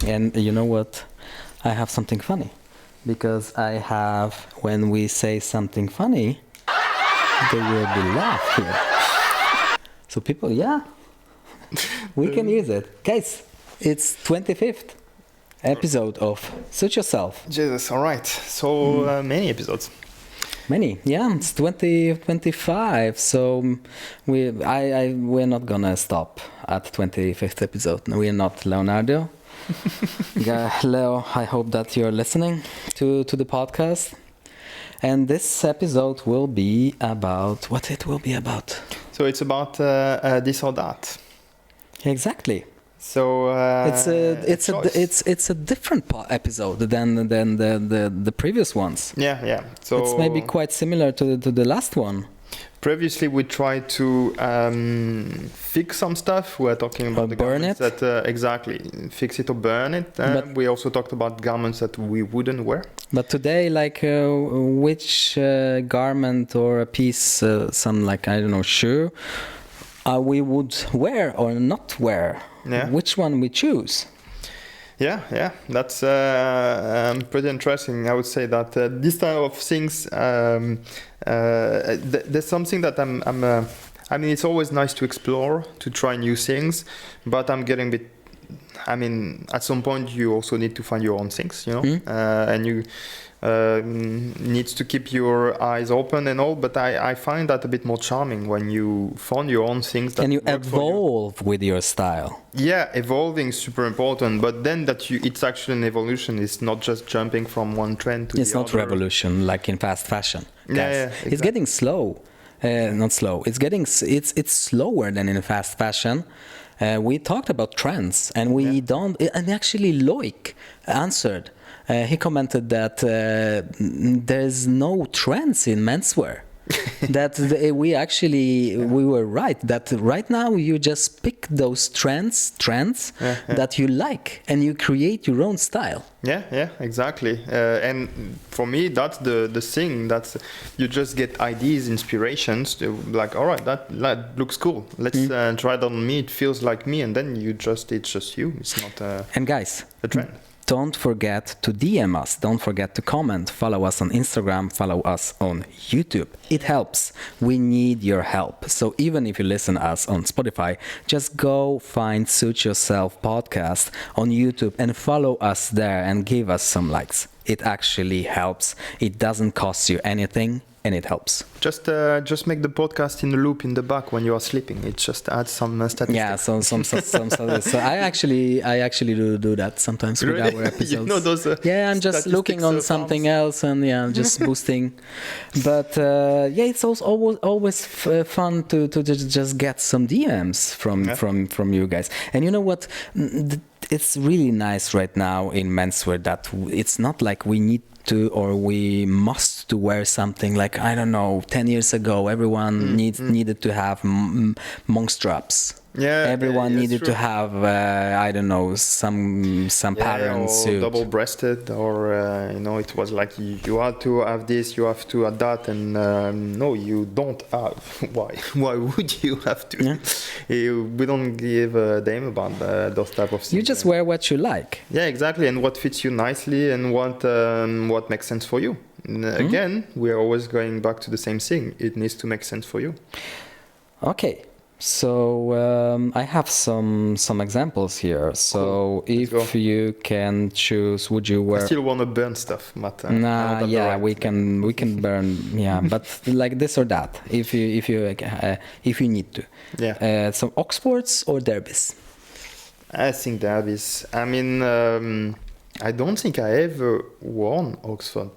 And you know what? I have something funny. Because when we say something funny, there will be laugh here. So people, we can use it. Guys, it's 25th episode of Suit Yourself. Jesus, all right. So many episodes. Many, it's 2025. So we're not gonna stop at 25th episode. We're not Leonardo. Leo, I hope that you're listening to the podcast. And this episode will be about what it will be about. So it's about this or that. Exactly. So it's a different episode than the previous ones. Yeah. So it's maybe quite similar to the last one. Previously, we tried to fix some stuff. We're talking about the burn garments it. that exactly fix it or burn it. But we also talked about garments that we wouldn't wear. But today, which garment or a piece, shoe, we would wear or not wear? Yeah. Which one we choose? Yeah, that's pretty interesting. I would say that this type of things, there's something that I mean, it's always nice to explore, to try new things, but I'm getting a bit. I mean, at some point you also need to find your own things, and you needs to keep your eyes open and all. But I find that a bit more charming when you find your own things. That and you work evolve with your style. Yeah, evolving is super important. But then it's actually an evolution. It's not just jumping from one trend to the other. It's not revolution like in fast fashion. Yeah, exactly. It's getting slow. Not slow. It's slower than in fast fashion. We talked about trends, and and actually Loic answered. He commented that there's no trends in menswear. That we were right. That right now you just pick those trends that you like, and you create your own style. Yeah, exactly. And for me, that's the thing. That's you just get ideas, inspirations. Like, all right, that looks cool. Let's try it on me. It feels like me, and then it's just you. It's not and guys, a trend. Don't forget to DM us. Don't forget to comment. Follow us on Instagram. Follow us on YouTube. It helps. We need your help. So even if you listen us on Spotify, just go find Suit Yourself Podcast on YouTube and follow us there and give us some likes. It actually helps. It doesn't cost you anything. And it helps. Just make the podcast in the loop in the back when you are sleeping. It just adds some statistics. Yeah, some so I actually do that sometimes with our episodes. You know those, I'm just looking on something else and just boosting. But it's also always fun to just get some DMs from you guys. And you know what? It's really nice right now in menswear that it's not like we need to or we must to wear something like, I don't know, 10 years ago everyone needed to have monk straps. Yeah, everyone needed to have I don't know, some pattern suit, double-breasted, or it was like you had to have this, you have to have that, and no, you don't have. Why would you have to? We don't give a damn about those type of things. You just wear what you like. Yeah, exactly, and what fits you nicely and what makes sense for you. Again, we're always going back to the same thing. It needs to make sense for you. Okay. So I have some examples here. So cool. If you can choose, would you wear? I still want to burn stuff, but we can burn. Yeah, but like this or that, if you need to. Yeah. So Oxfords or Derbies? I think Derbies. I mean, I don't think I ever worn Oxford.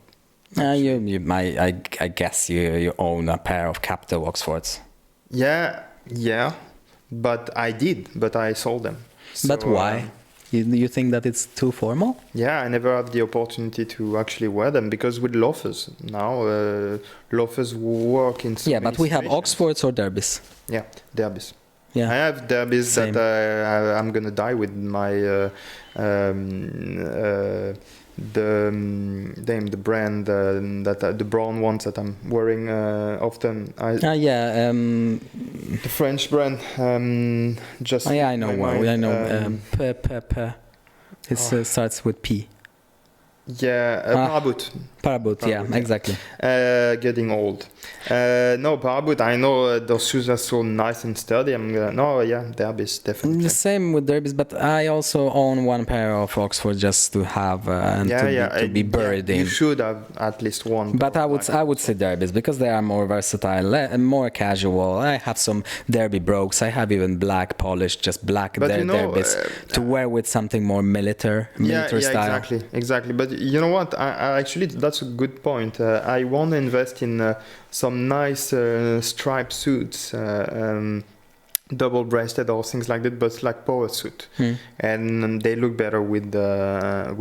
I guess you own a pair of Capto Oxfords. Yeah, but I sold them. But why? You think that it's too formal? Yeah, I never had the opportunity to actually wear them because with loafers now, loafers work in. Yeah, but we have Oxfords or Derbies. Yeah, Derbies. Yeah, I have Derbies that I'm gonna die with my the brand that the brown ones that I'm wearing often. The French brand. I know. It starts with P. Yeah, paraboot. Paraboot, yeah, exactly. Getting old. No, paraboot. I know those shoes are so nice and sturdy. Derbies definitely. The same with derbies, but I also own one pair of Oxford just to have to be buried in. You should have at least one. But I would say derbies because they are more versatile and more casual. I have some derby brogues. I have even black polished, just black derbies to wear with something more military style. Exactly. But you know what? I actually, that's a good point. I want to invest in some nice striped suits, double-breasted or things like that, but like power suit, and they look better with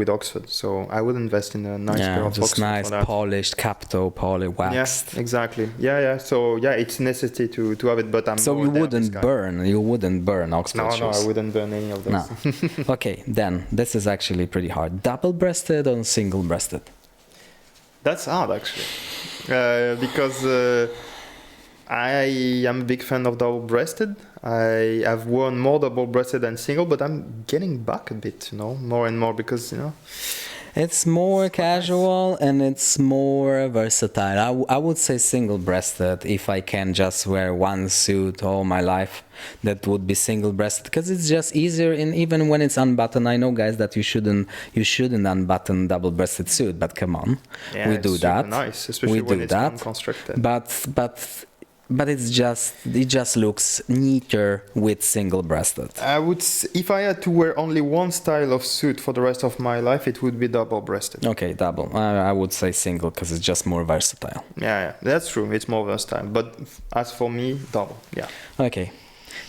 Oxford. So I would invest in a nice pair of just Oxford. Nice polished capto, waxed. Yeah, exactly. Yeah. So it's necessity to have it, but I'm. So you wouldn't burn Oxford shoes. No, I wouldn't burn any of those. No. Okay, then this is actually pretty hard. Double-breasted or single-breasted? That's hard actually, because I am a big fan of double-breasted. I have worn more double-breasted than single, but I'm getting back a bit, more and more because, It's more casual and it's more versatile. I would say single-breasted if I can just wear one suit all my life. That would be single-breasted because it's just easier. And even when it's unbuttoned, I know, guys, that you shouldn't unbutton double-breasted suit. But come on, we do that. Nice, especially when it's unconstructed. But it just looks neater with single-breasted. If I had to wear only one style of suit for the rest of my life, it would be double-breasted. Okay, double. I would say single because it's just more versatile. Yeah, that's true. It's more versatile. But as for me, double. Yeah. Okay,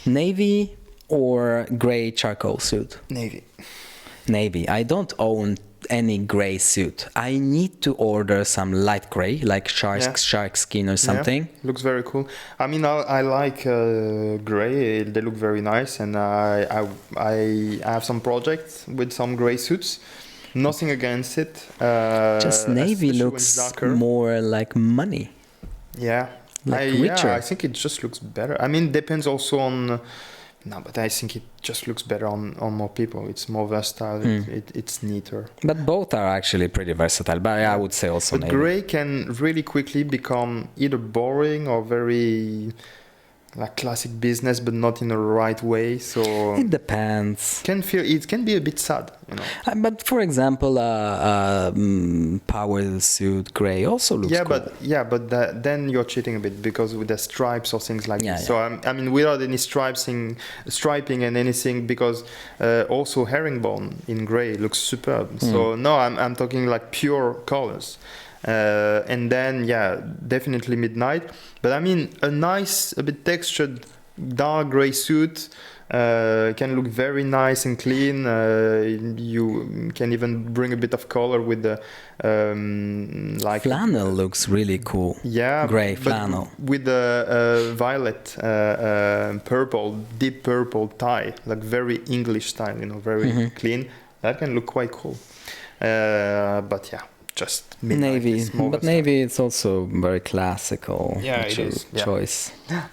navy or gray charcoal suit? Navy. I don't own any gray suit. I need to order some light gray, like shark skin or something. Yeah, looks very cool. I mean, I like gray. They look very nice, and I have some projects with some gray suits. Nothing against it. Just navy looks more like money. Yeah, richer. Yeah, I think it just looks better. I mean, depends also on. No, but I think it just looks better on more people. It's more versatile. It's neater. But both are actually pretty versatile. But I would say also navy. Gray can really quickly become either boring or very like classic business, but not in the right way. So it depends. It can be a bit sad, But for example, power suit gray also looks cool. But then you're cheating a bit because with the stripes or things like this. So I mean, without any striping and anything, because also herringbone in gray looks superb. So no, I'm talking like pure colors. And then definitely midnight. But I mean, a bit textured dark gray suit can look very nice and clean. You can even bring a bit of color with the flannel looks really cool. Yeah, gray flannel with the violet, purple, deep purple tie, like very English style. Very clean. That can look quite cool. But yeah. Just navy, but navy it's also very classical choice. Yeah,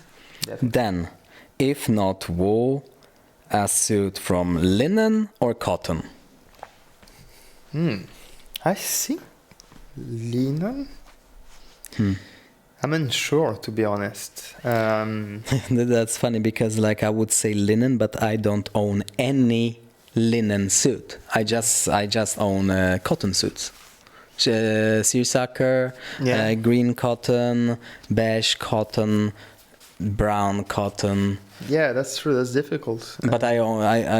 then, if not wool, a suit from linen or cotton? I think linen. I'm unsure, to be honest. That's funny because I would say linen, but I don't own any linen suit. I just own cotton suits. Seersucker, green cotton, beige cotton, brown cotton. Yeah, that's true. That's difficult. But I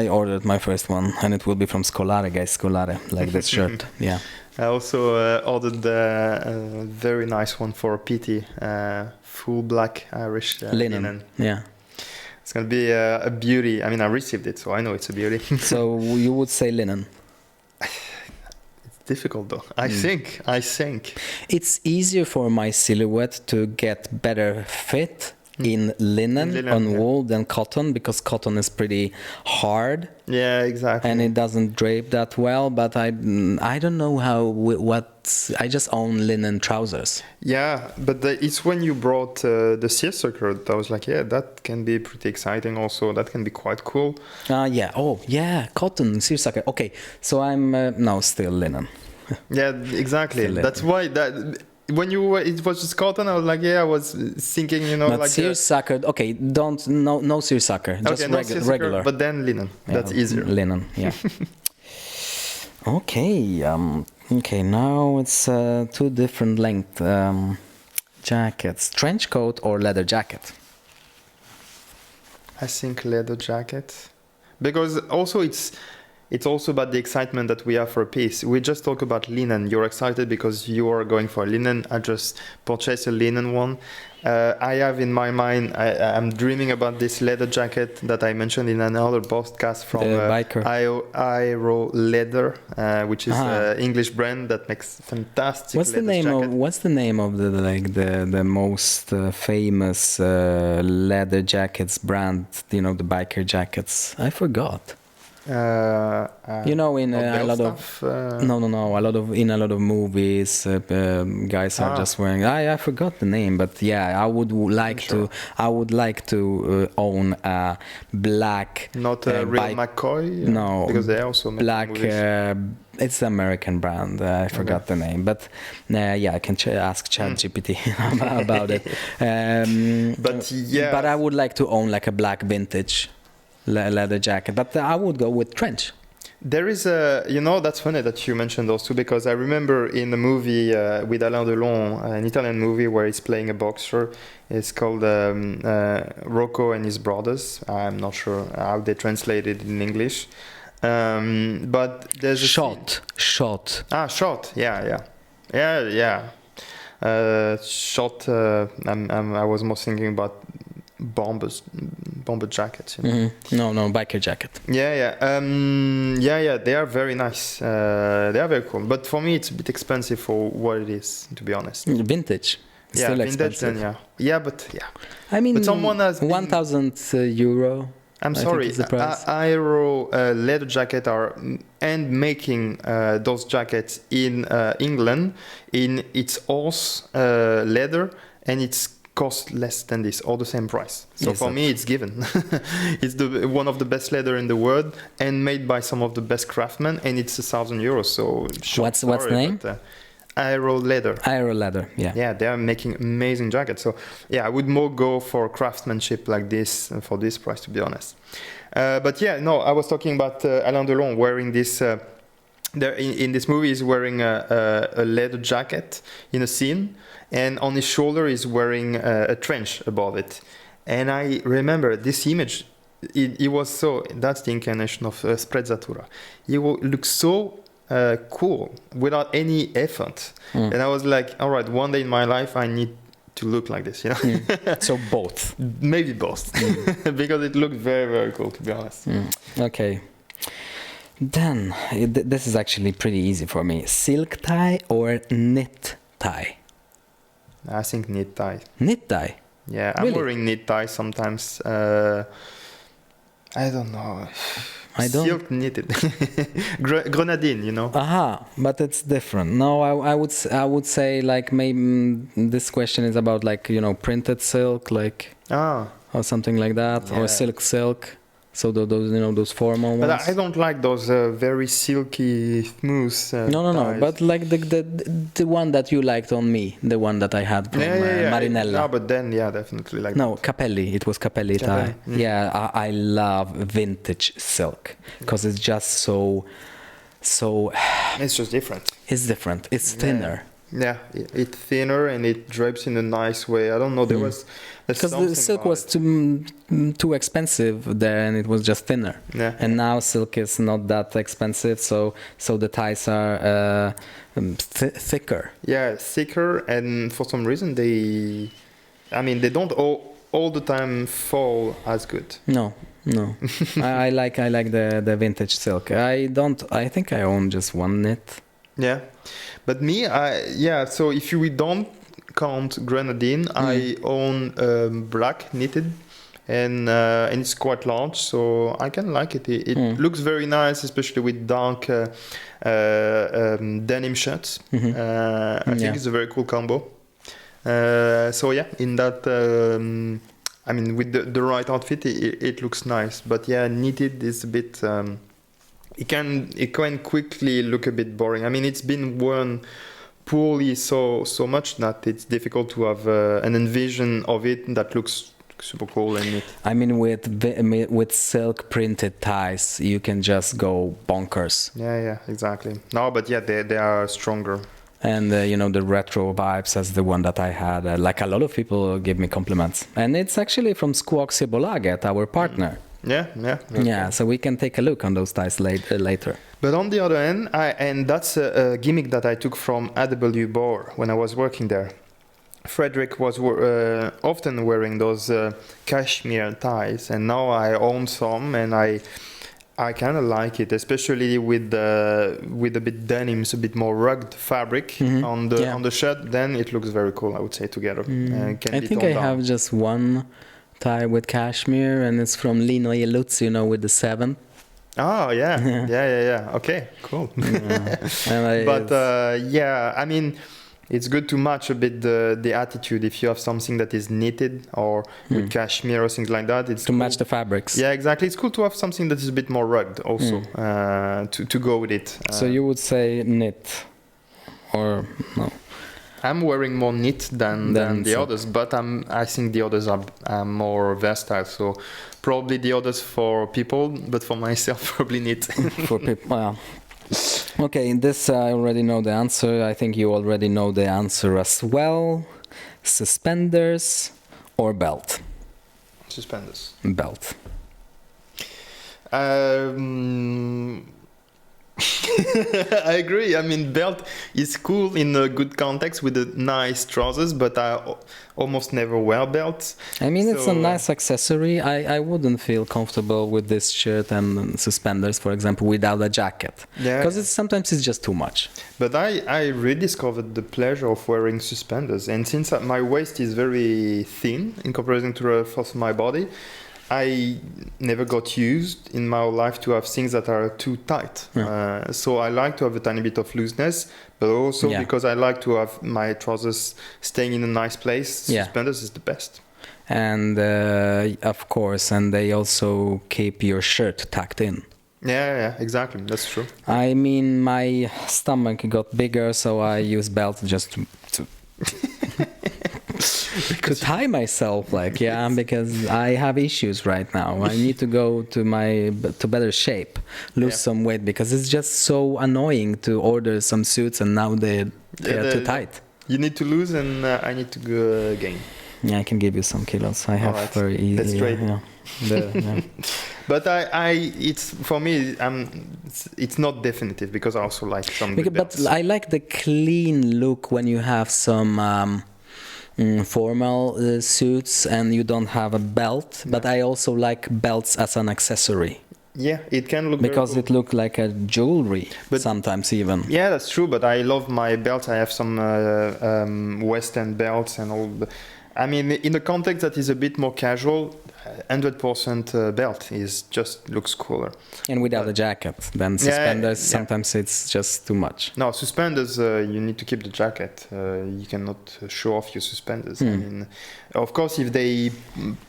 ordered my first one, and it will be from Scolare, guys. Scolare, like this shirt. Yeah. I also ordered a very nice one for PT, full black Irish linen. Yeah. It's gonna be a beauty. I mean, I received it, so I know it's a beauty. So you would say linen? Difficult though. I think it's easier for my silhouette to get better fit in linen, on yeah. wool than cotton, because cotton is pretty hard Yeah, exactly. and it doesn't drape that well. But I don't know what I just own linen trousers. Yeah, but it's when you brought the seersucker that I was like, yeah, that can be pretty exciting also. That can be quite cool. Yeah. Oh, yeah. Cotton, seersucker. Okay. So I'm no, still linen. Yeah, exactly. Still That's why that when it was just cotton, I was like, yeah, I was thinking, But like seersucker. Okay, no seersucker. Just okay, no seersucker, regular. but then linen. Yeah, That's easier. Linen. Yeah. Okay. Okay. Now it's two different length jackets: trench coat or leather jacket. I think leather jacket, because also it's also about the excitement that we have for a piece. We just talk about linen. You're excited because you are going for a linen. I just purchased a linen one. I have in my mind, I'm dreaming about this leather jacket that I mentioned in another podcast from Aero Leather, which is an English brand that makes fantastic. What's the name of the most famous leather jackets brand? The biker jackets. I forgot. In a lot of in a lot of movies, guys are just wearing. I forgot the name, but yeah, I would like to own a black. Not a real McCoy. No, because they also make black. movies. It's an American brand. I forgot the name, but I can ask ChatGPT about it. But I would like to own like a black vintage leather jacket, but I would go with trench. There is that's funny that you mentioned those two, because I remember in the movie with Alain Delon, an Italian movie where he's playing a boxer. It's called Rocco and His Brothers. I'm not sure how they translate it in English, but there's a Shot. Shot. Yeah. Shot. I was more thinking about bomber jackets. No, biker jacket. Yeah. They are very nice. They are very cool. But for me, it's a bit expensive for what it is, to be honest. Vintage. Yeah, still vintage. Expensive. Then yeah. But yeah. I mean, but someone has 1,000 euro. I'm sorry. Aero leather jacket are making those jackets in England in its horse leather, and it's cost less than this, or the same price. So for me, it's given. It's one of the best leather in the world, and made by some of the best craftsmen, and it's 1,000 euros. So what's the name? Aero Leather. Aero Leather, yeah. Yeah, they are making amazing jackets. So yeah, I would more go for craftsmanship like this for this price, to be honest. But yeah, no, I was talking about Alain Delon wearing this. In this movie, he's wearing a leather jacket in a scene, and on his shoulder he's wearing a trench above it. And I remember this image. It was so. That's the incarnation of sprezzatura. He looks so cool without any effort. And I was like, all right, one day in my life I need to look like this. So both. Maybe both, because it looked very, very cool, to be honest. Okay. Then, this is actually pretty easy for me. Silk tie or knit tie? I think knit tie. Knit tie? Yeah, I'm wearing knit tie sometimes. I don't know. Silk knitted. Grenadine, but it's different. No, I would say like maybe this question is about like, printed silk, like or something like that, or silk. So those formal ones. But I don't like those very silky, smooth. No. ties. But like the one that you liked on me, the one that I had from Marinella. No, but then definitely like. No, Capelli. It was Capelli tie. Yeah, I love vintage silk because it's just so. It's just different. It's different. It's thinner. Yeah, it's thinner and it drapes in a nice way. I don't know. There's because the silk was too expensive there, and it was just thinner. Yeah. And now silk is not that expensive, so the ties are thicker. Yeah, thicker, and for some reason they don't all the time fall as good. No. I like the vintage silk. I think I own just one knit. Yeah, but me, so if we don't count grenadine, I own black knitted, and it's quite large, so I can like it. It looks very nice, especially with dark denim shirts. I think it's a very cool combo. So yeah, in that, I mean, with the right outfit, it looks nice. But yeah, knitted is a bit. It can quickly look a bit boring. I mean, it's been worn poorly so much that it's difficult to have an envision of it that looks super cool and neat. I mean, with silk printed ties, you can just go bonkers. Yeah, exactly. No, but yeah, they are stronger. And the retro vibes as the one that I had. Like a lot of people give me compliments, and it's actually from Skåksibolaget, our partner. Yeah. So we can take a look on those ties later. But on the other hand, and that's a gimmick that I took from AW Bauer when I was working there. Frederick was often wearing those cashmere ties, and now I own some, and I kind of like it, especially with a bit denims, a bit more rugged fabric on the shirt. Then it looks very cool, I would say, together. I think I have just one tie with cashmere, and it's from Lino Lutz, with the 7. Oh yeah. Okay, cool. I mean, it's good to match a bit the attitude. If you have something that is knitted or with cashmere or things like that, it's to match the fabrics. Yeah, exactly. It's cool to have something that is a bit more rugged also to go with it. So you would say knit, or no? I'm wearing more knit than the others, but I think the others are more versatile. So probably the others for people, but for myself probably knit. For people, yeah. Okay, this I already know the answer. I think you already know the answer as well. Suspenders or belt? Suspenders. Belt. I agree. I mean, belt is cool in a good context with the nice trousers, but I almost never wear belts. I mean, it's a nice accessory. I wouldn't feel comfortable with this shirt and suspenders, for example, without a jacket. Yeah. Because sometimes it's just too much. But I rediscovered the pleasure of wearing suspenders. And since my waist is very thin in comparison to the rest of my body, I never got used in my life to have things that are too tight. Yeah. So I like to have a tiny bit of looseness, but also because I like to have my trousers staying in a nice place, suspenders is the best. And of course, and they also keep your shirt tucked in. Yeah, exactly. That's true. I mean, my stomach got bigger, so I use belt just to to tie myself, because I have issues right now. I need to go to better shape, lose some weight, because it's just so annoying to order some suits and now they're too tight. You need to lose and I need to gain. Yeah, I can give you some kilos. I have very easy. That's great. Yeah. But it's for me. It's not definitive because I also like some. But I like the clean look when you have some formal suits and you don't have a belt. But I also like belts as an accessory. Yeah, it can look because very cool. It look like a jewelry, but sometimes even. Yeah, that's true. But I love my belts. I have some Western belts and all. I mean, in a context that is a bit more casual, 100% belt looks cooler. And without a jacket, then suspenders, sometimes it's just too much. No, suspenders, you need to keep the jacket. You cannot show off your suspenders. I mean, of course, if they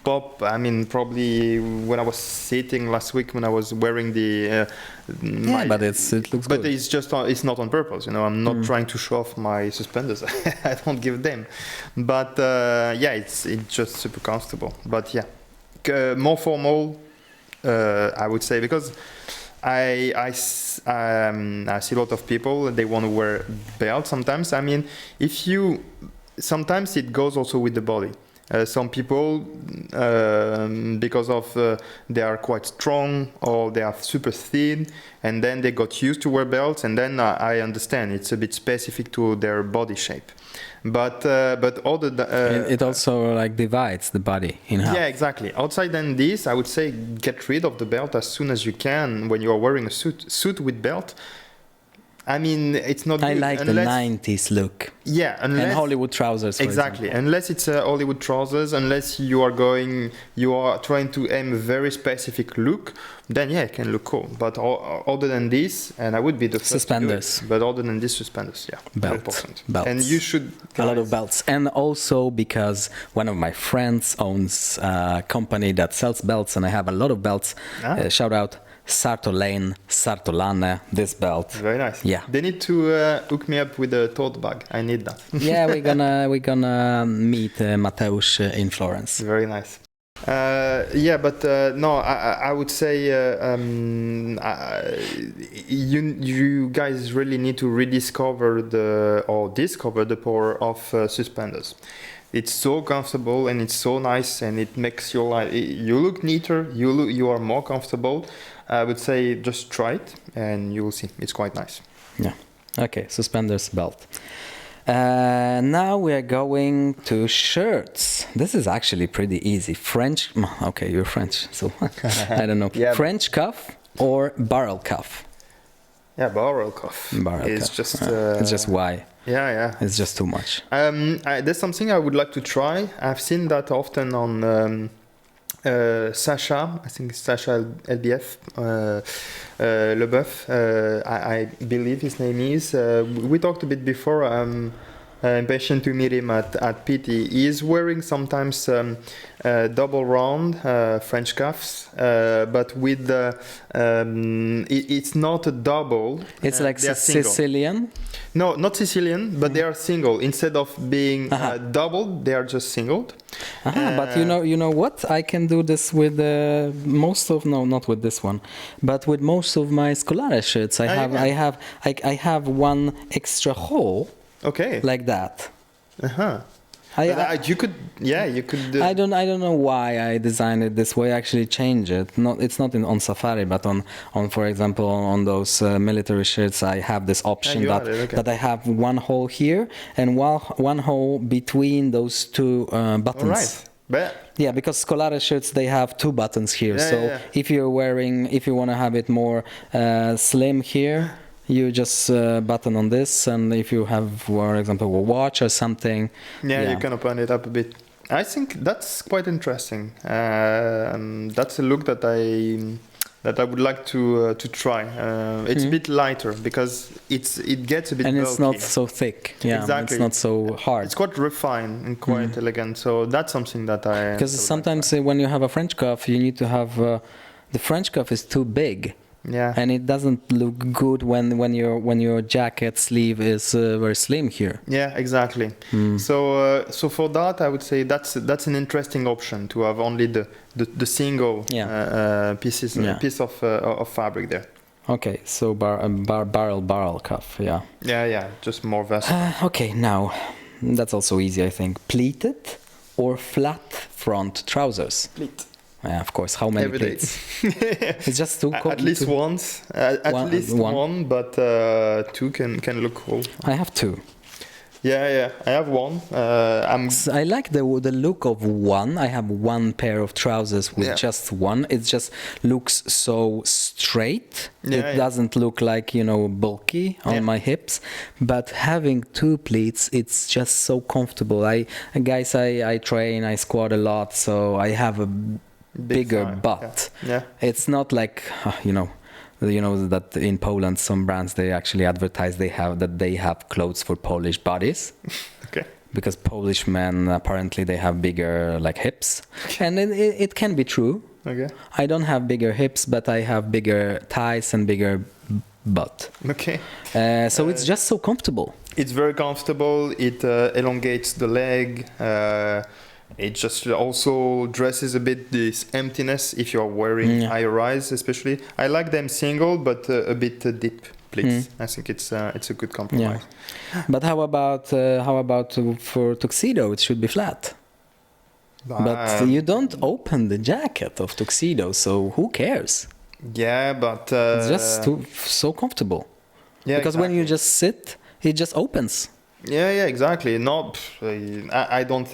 pop, I mean, probably when I was sitting last week when I was wearing the... but it looks good. But it's not on purpose, I'm not trying to show off my suspenders. I don't give them. But it's just super comfortable. But more formal, I would say, because I see a lot of people, they want to wear belts sometimes. I mean, sometimes it goes also with the body. Some people, because of they are quite strong or they are super thin, and then they got used to wear belts, and then I understand it's a bit specific to their body shape. But it also divides the body in half. Yeah, exactly. Outside than this, I would say get rid of the belt as soon as you can when you are wearing a suit with belt. I mean, it's not I good like the 90s look. Yeah, and Hollywood trousers, for exactly. example. Unless it's Hollywood trousers, unless you are trying to aim a very specific look, then yeah, it can look cool. But other than this, and I would be the first suspenders. to do it, but other than this, suspenders, yeah, belts. And you should a lot of belts, and also because one of my friends owns a company that sells belts, and I have a lot of belts. Shout out. Sartolane, Sartolane, this belt. Very nice. Yeah. They need to hook me up with a tote bag. I need that. Yeah, we're gonna meet Mateusz in Florence. Very nice. No, I would say you guys really need to discover the power of suspenders. It's so comfortable and it's so nice, and it makes your life. You look neater. You are more comfortable. I would say just try it, and you will see. It's quite nice. Yeah. Okay. Suspenders, belt. Now we are going to shirts. This is actually pretty easy. French. Okay, you're French, so I don't know. Yeah. French cuff or barrel cuff? Yeah, barrel cuff. It's just why. Yeah. It's just too much. There's something I would like to try. I've seen that often on Sacha. I think it's Sacha LBF. Leboeuf. I believe his name is. We talked a bit before. I'm impatient to meet him at PT. He is wearing sometimes double round French cuffs, but with it's not a double. It's like Sicilian. No, not Sicilian, but they are single. Instead of being doubled, they are just singled. But you know what? I can do this with not with this one, but with most of my Scolare shirts. I have one extra hole. Okay. Like that. You could. I don't know why I designed it this way. I actually change it. It's not on Safari, but on for example on those military shirts, I have this option that I have one hole here and one hole between those two buttons. All right. But yeah, because Scolare shirts, they have two buttons here. If you want to have it more slim here, you just button on this, and if you have, for example, a watch or something, you can open it up a bit. I think that's quite interesting. That's a look that I would like to try. It's a bit lighter because it gets a bit and bulky. It's not so thick. Yeah, exactly. It's not so hard. It's quite refined and quite elegant. So that's something that because sometimes when you have a French cuff, you need to have the French cuff is too big. Yeah. And it doesn't look good when your jacket sleeve is very slim here. Yeah, exactly. So for that, I would say that's an interesting option to have only the single piece of fabric there. Okay, so barrel cuff, yeah. Yeah, just more versatile. Okay, now that's also easy, I think. Pleated or flat front trousers? Pleat. Yeah, of course. How many pleats? It's just two. At least once. At least one, but two can look cool. I have two. Yeah. I have one. I like the look of one. I have one pair of trousers with just one. It just looks so straight. It doesn't look like, bulky on my hips. But having two pleats, it's just so comfortable. I train, I squat a lot, so I have a bigger butt. Yeah. It's not like that in Poland some brands they actually advertise they have clothes for Polish bodies. Okay. Because Polish men apparently they have bigger hips, and it can be true. Okay. I don't have bigger hips, but I have bigger thighs and bigger butt. Okay. So it's just so comfortable. It's very comfortable. It elongates the leg. It just also dresses a bit this emptiness if you're wearing high rise, especially. I like them single, but a bit deep pleats. I think it's a good compromise. Yeah. But how about for tuxedo? It should be flat. But you don't open the jacket of tuxedo, so who cares? Yeah, but it's just so comfortable. Yeah, because when you just sit, it just opens. Yeah, exactly. No, I don't.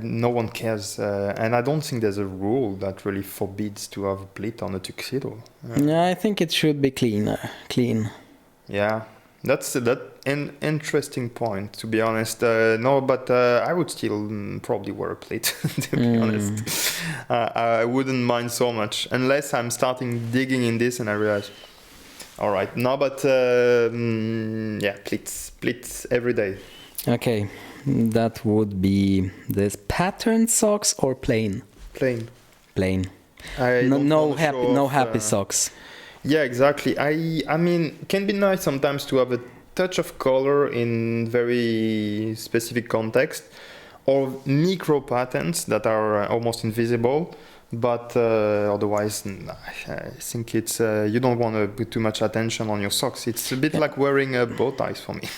No one cares, and I don't think there's a rule that really forbids to have a pleat on a tuxedo. Yeah, I think it should be clean. Yeah, that's that an interesting point, to be honest. No, but I would still probably wear a pleat, to be honest. I wouldn't mind so much, unless I'm starting digging in this and I realize, all right, no, but yeah, pleats every day. Okay, that would be this patterned socks or plain? Plain. No happy socks. Yeah, exactly. I mean, it can be nice sometimes to have a touch of color in very specific context, or micro patterns that are almost invisible. But otherwise, I think it's you don't want to put too much attention on your socks. It's a bit like wearing bow ties for me.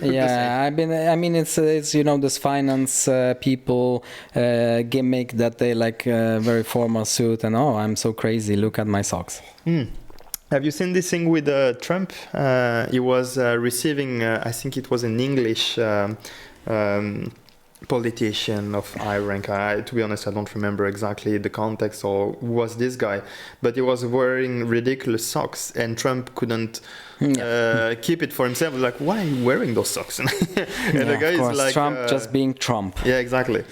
Yeah, I mean, it's this finance people gimmick that they like very formal suit and I'm so crazy. Look at my socks. Have you seen this thing with Trump? He was receiving, I think it was an English politician of high rank. To be honest, I don't remember exactly the context or who was this guy, but he was wearing ridiculous socks, and Trump couldn't keep it for himself. Like, why are you wearing those socks? And the guy is like, Trump just being Trump. Yeah, exactly.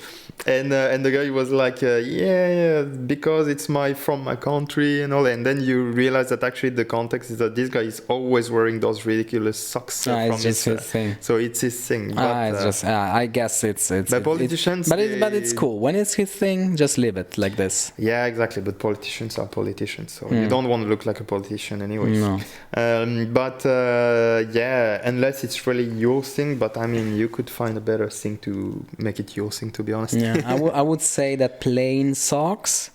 And the guy was like, yeah, because it's from my country and all. And then you realize that actually the context is that this guy is always wearing those ridiculous socks from it's just his thing. So it's his thing. But, it's just I guess it's politicians. But it's cool when it's his thing. Just leave it like this. Yeah, exactly. But politicians are politicians, so you don't want to look like a politician anyway. No. But yeah, unless it's really your thing. But I mean, you could find a better thing to make it your thing, to be honest. Yeah, I would say that plain socks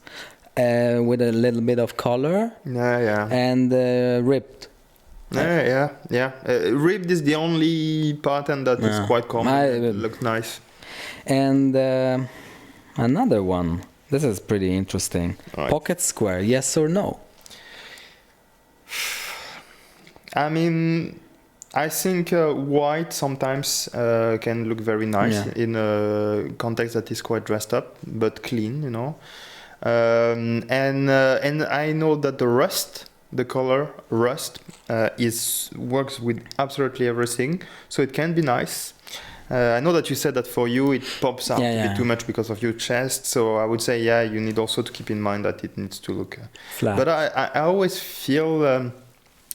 with a little bit of color. Yeah. And ribbed. Yeah. Ribbed is the only pattern that is quite common. It looks nice. And another one. This is pretty interesting. Right. Pocket square, yes or no? I mean, I think white sometimes can look very nice in a context that is quite dressed up but clean, and I know that the color rust works with absolutely everything, so it can be nice. I know that you said that for you it pops out a bit too much because of your chest, so I would say you need also to keep in mind that it needs to look flat. But I always feel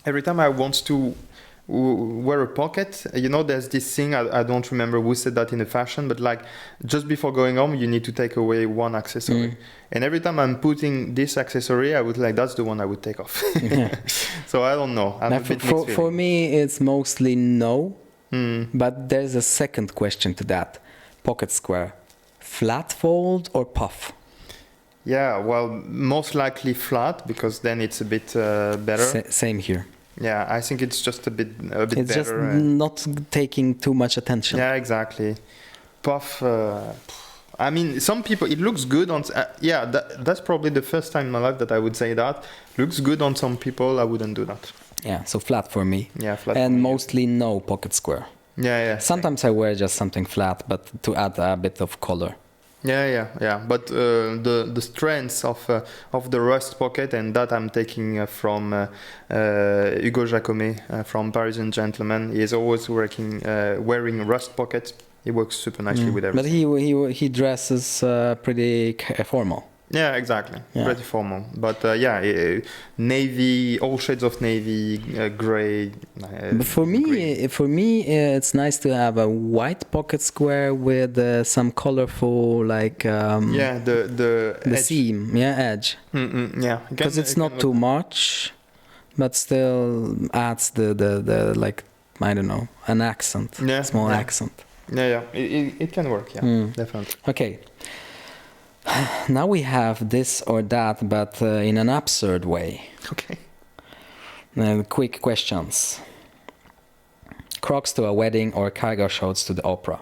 every time I want to wear a pocket, there's this thing, I don't remember who said that in the fashion, but like just before going home you need to take away one accessory, and every time I'm putting this accessory I would like, that's the one I would take off. So I don't know, for me it's mostly no, but there's a second question to that. Pocket square, flat fold or puff? Yeah, well, most likely flat, because then it's a bit better. Same here. Yeah, I think it's just a bit it's better. It's just not taking too much attention. Yeah, exactly. Puff, I mean, some people, it looks good on... that's probably the first time in my life that I would say that. Looks good on some people, I wouldn't do that. Yeah, so flat for me. Yeah, flat. And mostly no pocket square. Yeah. Sometimes I wear just something flat, but to add a bit of color. Yeah. But the strengths of the rust pocket, and that I'm taking from Hugo Jacomet from Parisian Gentleman. He is always wearing rust pockets. He works super nicely with everything. But he dresses pretty formal. Yeah, exactly. Yeah. Pretty formal. But navy, all shades of navy, gray. But for me, it's nice to have a white pocket square with some colorful, like the edge. Seam, edge. Yeah, because it's not too much, but still adds the like, I don't know, an accent, small accent. Yeah, it can work. Yeah, definitely. Okay. Now we have this or that, but in an absurd way. Okay. Quick questions. Crocs to a wedding or cargo shorts to the opera?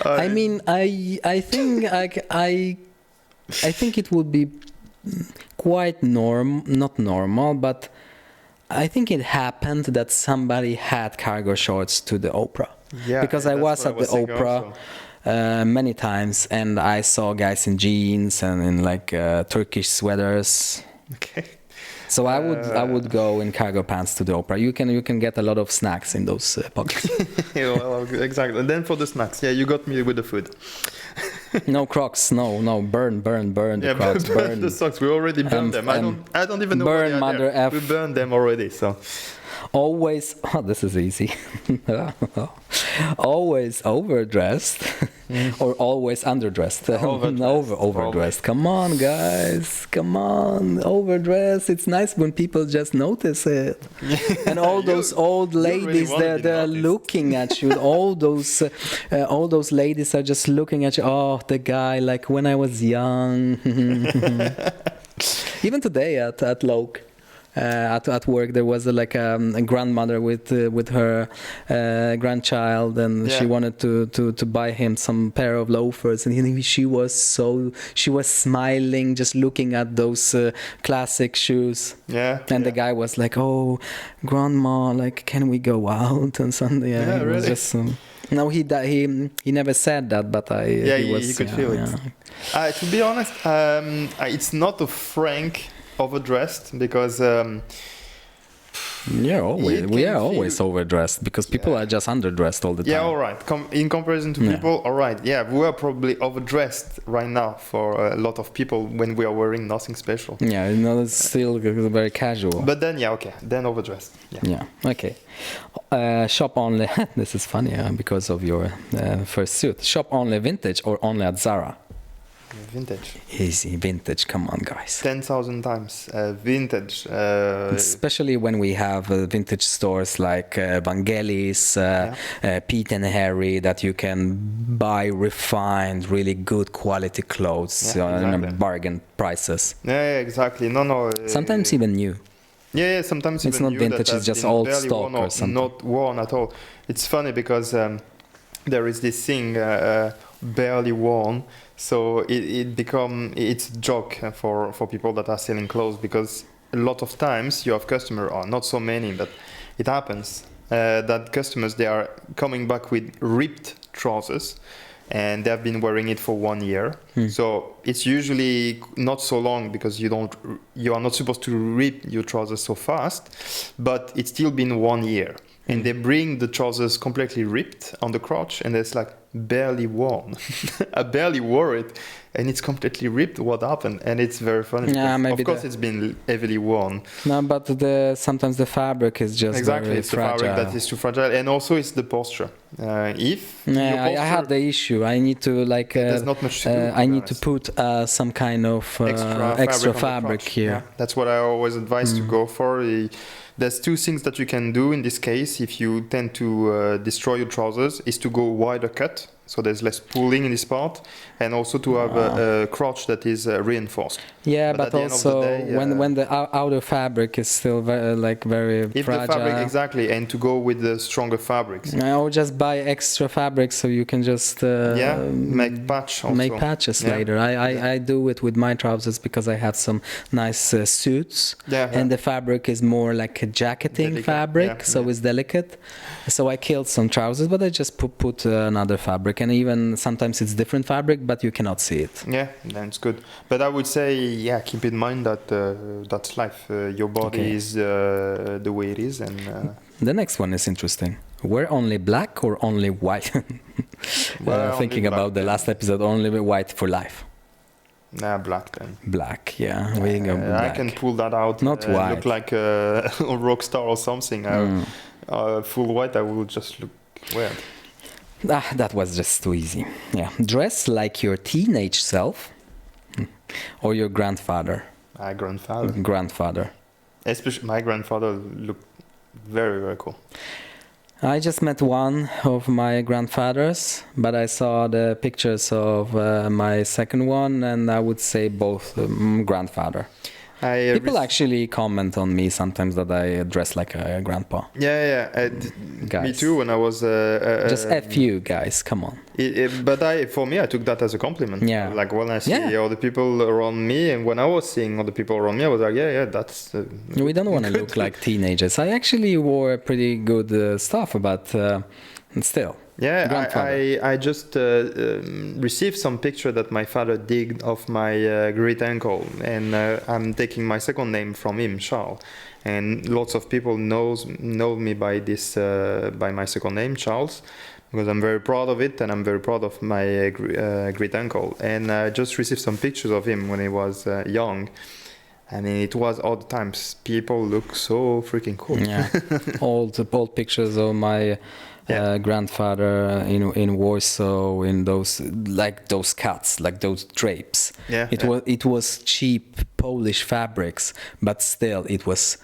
I mean, I think it would be quite not normal, but I think it happened that somebody had cargo shorts to the opera. Yeah, because I was at the opera many times, and I saw guys in jeans and in like Turkish sweaters. Okay. So I would go in cargo pants to the opera. You can get a lot of snacks in those pockets. Yeah, well, exactly. And then for the snacks, yeah, you got me with the food. No Crocs, no, burn the Yeah, Crocs, burn the socks. We already burned them. I don't even know why burn they are mother there. F. We burned them already. So Always, this is easy. Always overdressed or always underdressed. Overdressed. Come on, guys. Come on, overdressed. It's nice when people just notice it. And all those old ladies, really they're looking at you. All those ladies are just looking at you. Oh, the guy, like when I was young. Even today at Loke. At work, there was a grandmother with her grandchild, and she wanted to buy him some pair of loafers, and she was smiling, just looking at those classic shoes. Yeah. And the guy was like, "Oh, grandma, like, can we go out?" And something. Yeah, it was really. just. No, he never said that, but he could feel it. To be honest, it's not a frank overdressed because we are always overdressed because people are just underdressed all the time. Yeah, all right. In comparison to people, all right. Yeah, we are probably overdressed right now for a lot of people when we are wearing nothing special. Yeah, it's still very casual. But then, okay, then overdressed. Yeah. Okay. Shop only. This is funny because of your first suit. Shop only vintage or only at Zara? Vintage. Easy, vintage. Come on, guys. 10,000 times vintage. Especially when we have vintage stores like Vangelis, Pete and Harry, that you can buy refined, really good quality clothes in bargain prices. Yeah, exactly. No. Sometimes even new. Yeah, sometimes it's even not new, vintage. It's just old stock or something. Not worn at all. It's funny because there is this thing barely worn. So it's a joke for people that are selling clothes, because a lot of times you have customers, or not so many, but it happens that customers, they are coming back with ripped trousers and they have been wearing it for 1 year. So it's usually not so long because you are not supposed to rip your trousers so fast, but it's still been 1 year. And they bring the trousers completely ripped on the crotch, and it's like barely worn. I barely wore it, and it's completely ripped. What happened? And it's very funny. Yeah, maybe of course, it's been heavily worn. No, but sometimes the fabric is just very it's fragile. The fabric that is too fragile, and also it's the posture. I have the issue. I need to there's not much to do, I need to put some kind of extra fabric here. Yeah, that's what I always advise to go for. There's two things that you can do in this case if you tend to destroy your trousers, is to go wider cut, so there's less pooling in this part, and also to have a crotch that is reinforced. Yeah, but also when the outer fabric is still very fragile. The fabric, exactly, and to go with the stronger fabrics. Or just buy extra fabric so you can just make patches later. I do it with my trousers because I have some nice suits, and the fabric is more like a jacketing fabric, so it's delicate. So I killed some trousers, but I just put another fabric, and even sometimes it's different fabric, but you cannot see it. Yeah, that's good. But I would say, keep in mind that that's life. Your body is the way it is, and the next one is interesting. Wear only black or only white? Thinking about the last episode, only white for life. Nah, black then. Black, yeah. We go black. I can pull that out. Not white. Look like a rock star or something. Full white, I will just look weird. That was just too easy. Yeah. Dress like your teenage self or your grandfather. My grandfather. Grandfather. Especially my grandfather looked very, very cool. I just met one of my grandfathers, but I saw the pictures of my second one, and I would say both grandfather. People actually comment on me sometimes that I dress like a grandpa. Me too. When I was just F you guys, come on. For me, I took that as a compliment. Yeah. Like when I see all the people around me, and when I was seeing all the people around me, I was like, that's. We don't want to look like teenagers. I actually wore pretty good stuff, but And still. Yeah, Grandfather. I just received some picture that my father did of my great uncle, and I'm taking my second name from him, Charles. And lots of people know me by this by my second name, Charles, because I'm very proud of it, and I'm very proud of my great uncle. And I just received some pictures of him when he was young. I mean, it was all the times. People look so freaking cool. Yeah, old pictures of my grandfather in Warsaw, in those cuts, like those drapes. Yeah, it was cheap Polish fabrics, but still it was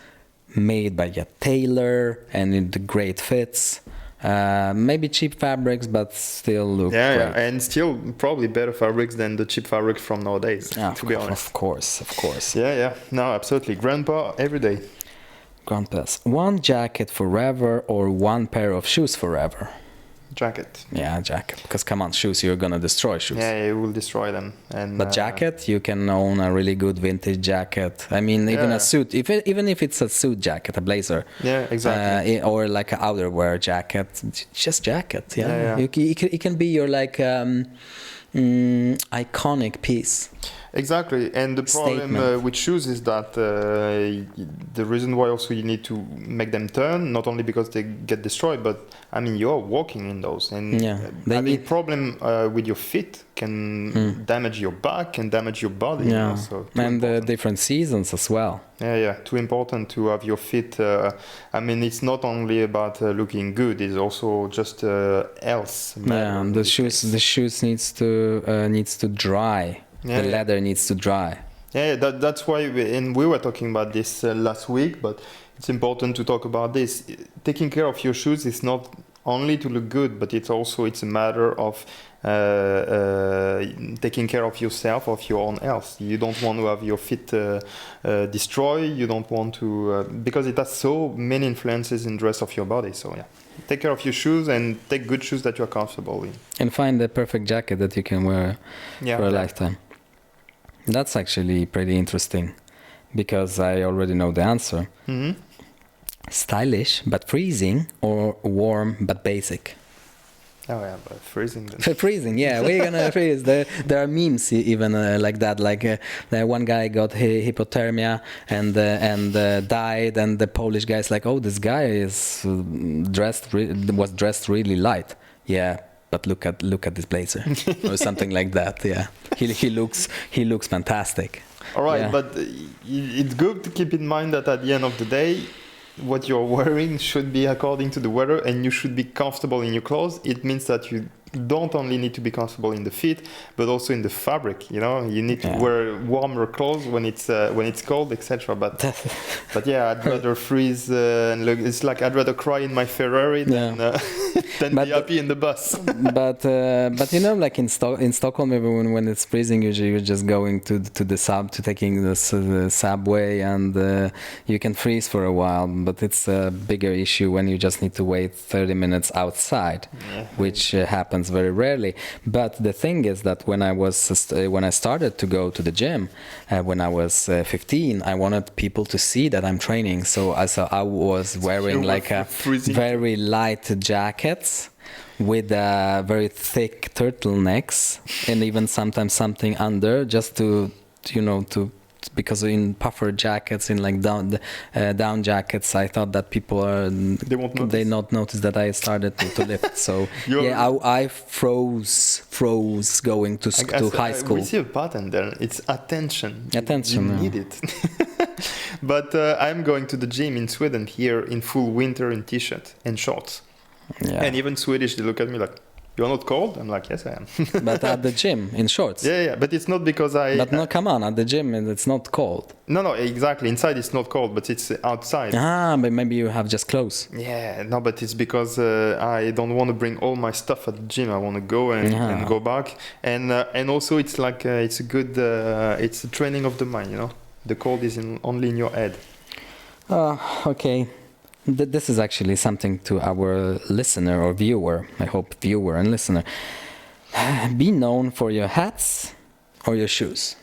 made by a tailor and in the great fits. Maybe cheap fabrics, but still look great. And still probably better fabrics than the cheap fabrics from nowadays. To be honest, of course. Yeah. No, absolutely. Grandpa every day. Grandpa's. One jacket forever or one pair of shoes forever? Jacket. Yeah, jacket. Because come on, shoes, you're gonna destroy shoes. Yeah, you will destroy them. But jacket, you can own a really good vintage jacket. I mean, even a suit, even if it's a suit jacket, a blazer. Yeah, exactly. Or like an outerwear jacket, just jacket. Yeah. It can be your like iconic piece. Exactly, and the problem with shoes is that the reason why also you need to make them turn, not only because they get destroyed, but I mean you're walking in those, and having problem with your feet can damage your back and damage your body. Yeah, you know, so and the different seasons as well. Yeah, too important to have your feet. I mean, it's not only about looking good; it's also just else. Yeah, the shoes needs to dry. The leather needs to dry. Yeah, that's why we were talking about this last week, but it's important to talk about this. Taking care of your shoes is not only to look good, but it's a matter of taking care of yourself, of your own health. You don't want to have your feet destroyed. You don't want to because it has so many influences in the rest of your body. So yeah, take care of your shoes and take good shoes that you're comfortable in. And find the perfect jacket that you can wear for a lifetime. That's actually pretty interesting because I already know the answer. Mm-hmm. Stylish but freezing or warm but basic? Oh yeah, but freezing then. Freezing, yeah, we're gonna freeze. There are memes even like that. Like one guy got hypothermia and died, and the Polish guy's like, "Oh, this guy is was dressed really light." Yeah, but look at this blazer or something like that. Yeah, he looks fantastic. All right, yeah. But it's good to keep in mind that at the end of the day, what you're wearing should be according to the weather, and you should be comfortable in your clothes. It means that you don't only need to be comfortable in the feet, but also in the fabric. You know, you need to wear warmer clothes when it's cold, etc. But yeah, I'd rather freeze and look. It's like I'd rather cry in my Ferrari than be happy in the bus. but you know, like in Stockholm, when it's freezing, usually you're just going to taking the subway, and you can freeze for a while. But it's a bigger issue when you just need to wait 30 minutes outside, which happens very rarely. But the thing is that when I started to go to the gym when I was 15, I wanted people to see that I'm training. So I was wearing like a very light jackets with very thick turtlenecks, and even sometimes something under, just to because in puffer jackets, in like down jackets, I thought that people they not notice that I started to lift. So I froze going to high school. We see a pattern there. It's attention. You need it. But I'm going to the gym in Sweden here in full winter in t-shirt and shorts. Yeah. And even Swedish, they look at me like, "You're not cold?" I'm like, "Yes, I am." But at the gym in shorts. Yeah, but it's not because But no, come on, at the gym it's not cold. No, exactly. Inside it's not cold, but it's outside. But maybe you have just clothes. Yeah, no, but it's because I don't want to bring all my stuff at the gym. I want to go and go back, and also it's like it's a good it's a training of the mind. You know, the cold is only in your head. Okay. This is actually something to our listener or viewer. I hope viewer and listener. Be known for your hats or your shoes?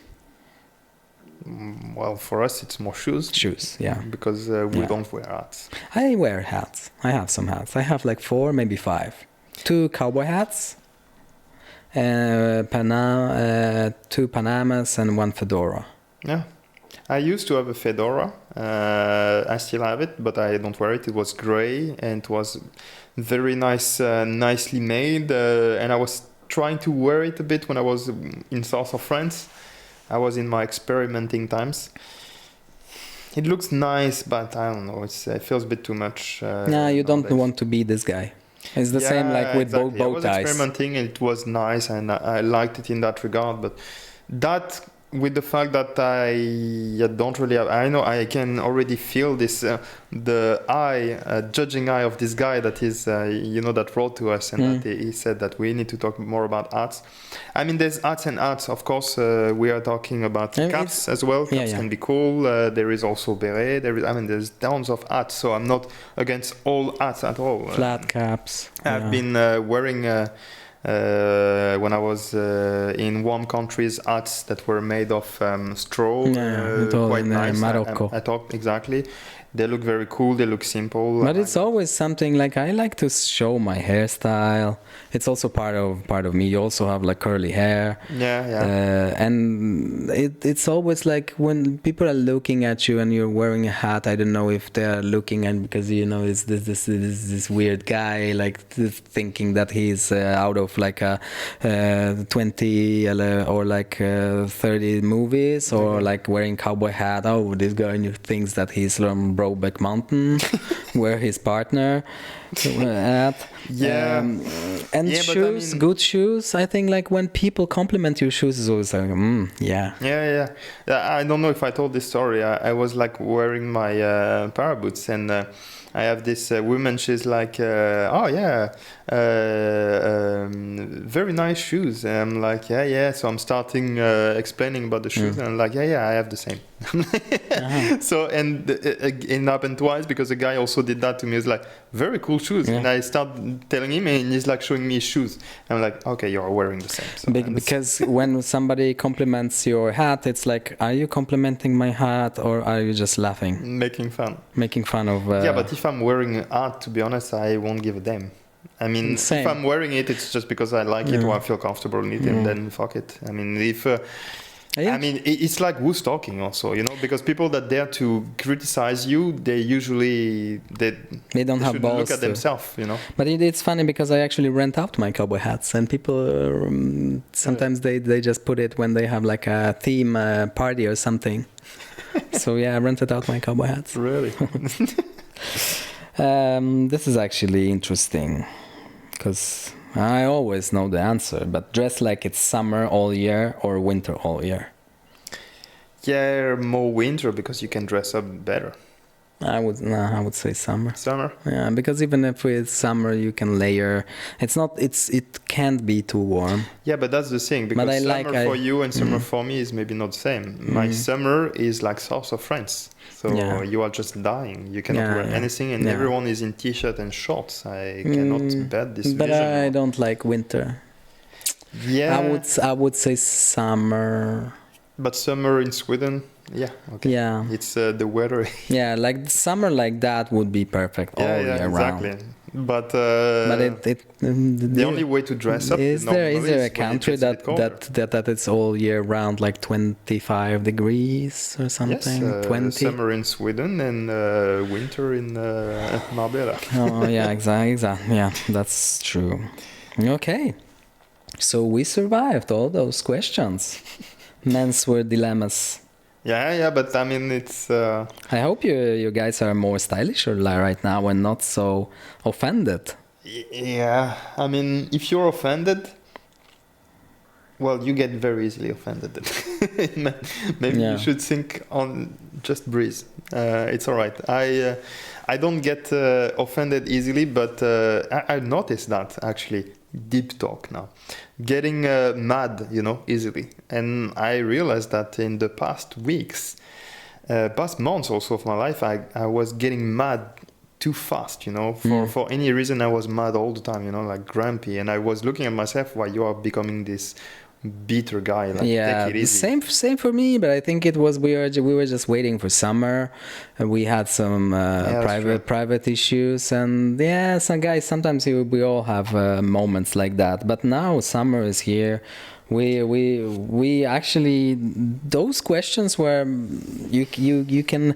Well, for us it's more shoes. Shoes, yeah. Because we don't wear hats. I wear hats. I have some hats. I have like 4, maybe 5. 2 cowboy hats, 2 Panamas, and 1 fedora. Yeah. I used to have a fedora. I still have it, but I don't wear it. It was gray and it was very nicely made. And I was trying to wear it a bit when I was in south of France. I was in my experimenting times. It looks nice, but I don't know. It feels a bit too much. You don't want to be this guy. It's the same like with exactly. bow I was ties. experimenting and it was nice and I liked it in that regard. But that, with the fact that I don't really have, I know I can already feel this, the judging eye of this guy that is, that wrote to us and that he said that we need to talk more about arts. I mean, there's arts and arts. Of course, we are talking about caps as well. Caps can be cool. There is also beret. There's tons of arts. So I'm not against all arts at all. Flat caps. I've been wearing when I was in warm countries, hats that were made of straw, quite nice. Morocco. I thought exactly. They look very cool. They look simple. But it's always something like I like to show my hairstyle. It's also part of me. You also have like curly hair. And it's always like when people are looking at you and you're wearing a hat. I don't know if they're looking and because it's this weird guy like thinking that he's out of like a 20 or like 30 movies or like wearing cowboy hat. Oh, this guy thinks that he's from Brokeback Mountain, where his partner at. And shoes, good shoes. I think like when people compliment your shoes, is always like, I don't know if I told this story. I was like wearing my para boots and I have this woman. She's like, very nice shoes. And I'm like, So I'm starting explaining about the shoes, and I'm like, I have the same. So and it happened twice because the guy also did that to me. He's like, very cool shoes, and I start telling him, and he's like showing me his shoes. And I'm like, okay, you're wearing the same. So because when somebody compliments your hat, it's like, are you complimenting my hat or are you just laughing? Making fun of. But if I'm wearing a hat, to be honest, I won't give a damn. I mean, if I'm wearing it, it's just because I like it or I feel comfortable in it, and then fuck it. I mean, if it's like who's talking also, because people that dare to criticize you, they usually they don't have balls look at themselves, But it's funny because I actually rent out my cowboy hats, and people sometimes they just put it when they have like a theme party or something. So I rented out my cowboy hats. Really? This is actually interesting because I always know the answer, but dress like it's summer all year or winter all year? Yeah, more winter because you can dress up better. I would say summer. Summer? Yeah, because even if it's summer, you can layer. It can't be too warm. Yeah, but that's the thing, because summer for you and summer for me is maybe not the same. My summer is like south of France. So you are just dying. You cannot wear anything, and everyone is in t-shirt and shorts. I cannot bear this But vision. I don't like winter. Yeah. I would say summer. But summer in Sweden, okay. Yeah. It's the weather. Like summer like that would be perfect all year exactly. round. But the only way to dress up is there a country that it's all year round, like 25 degrees or something? Yes, 20. Summer in Sweden and winter in Marbella. Oh yeah, exactly. Yeah, that's true. Okay, so we survived all those questions. Menswear dilemmas. Yeah, but I mean, it's... I hope you guys are more stylish right now and not so offended. Yeah, I mean, if you're offended, well, you get very easily offended. Maybe you should think on, just breathe. It's all right. I don't get offended easily, but I noticed that actually. Deep talk now. Getting mad, easily. And I realized that in the past weeks, past months also of my life, I was getting mad too fast, for any reason I was mad all the time, like grumpy. And I was looking at myself, why you are becoming this bitter guy. Like, yeah, take it easy. same for me. But I think it was we were just waiting for summer, and we had some private issues, and yeah, some guys sometimes we all have moments like that. But now summer is here. We actually, those questions where you can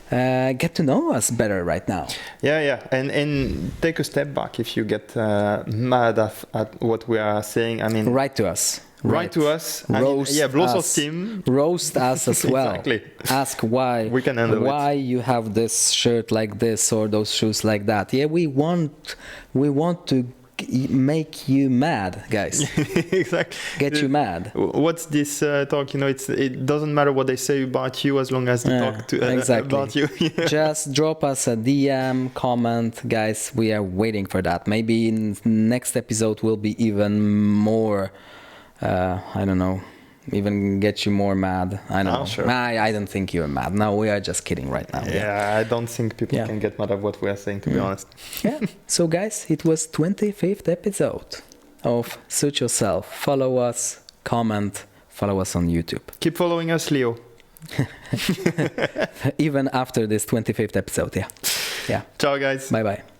get to know us better right now. Yeah, and take a step back if you get mad at what we are saying. I mean, write to us. Write to us. Roast blow some us. steam. Roast us as well. Exactly. Ask why. We can handle why you have this shirt like this or those shoes like that. Yeah, we want to make you mad, guys. Exactly. Get you mad. What's this talk? It doesn't matter what they say about you as long as they talk about you. Just drop us a DM, comment, guys. We are waiting for that. Maybe in next episode will be even more. I don't know. Even get you more mad. I don't know. Sure. I don't think you're mad. No, we are just kidding right now. Yeah, I don't think people can get mad at what we are saying, to be honest. Yeah. So guys, it was 25th episode of Suit Yourself. Follow us, comment, follow us on YouTube. Keep following us, Leo. Even after this 25th episode, yeah. Ciao, guys. Bye-bye.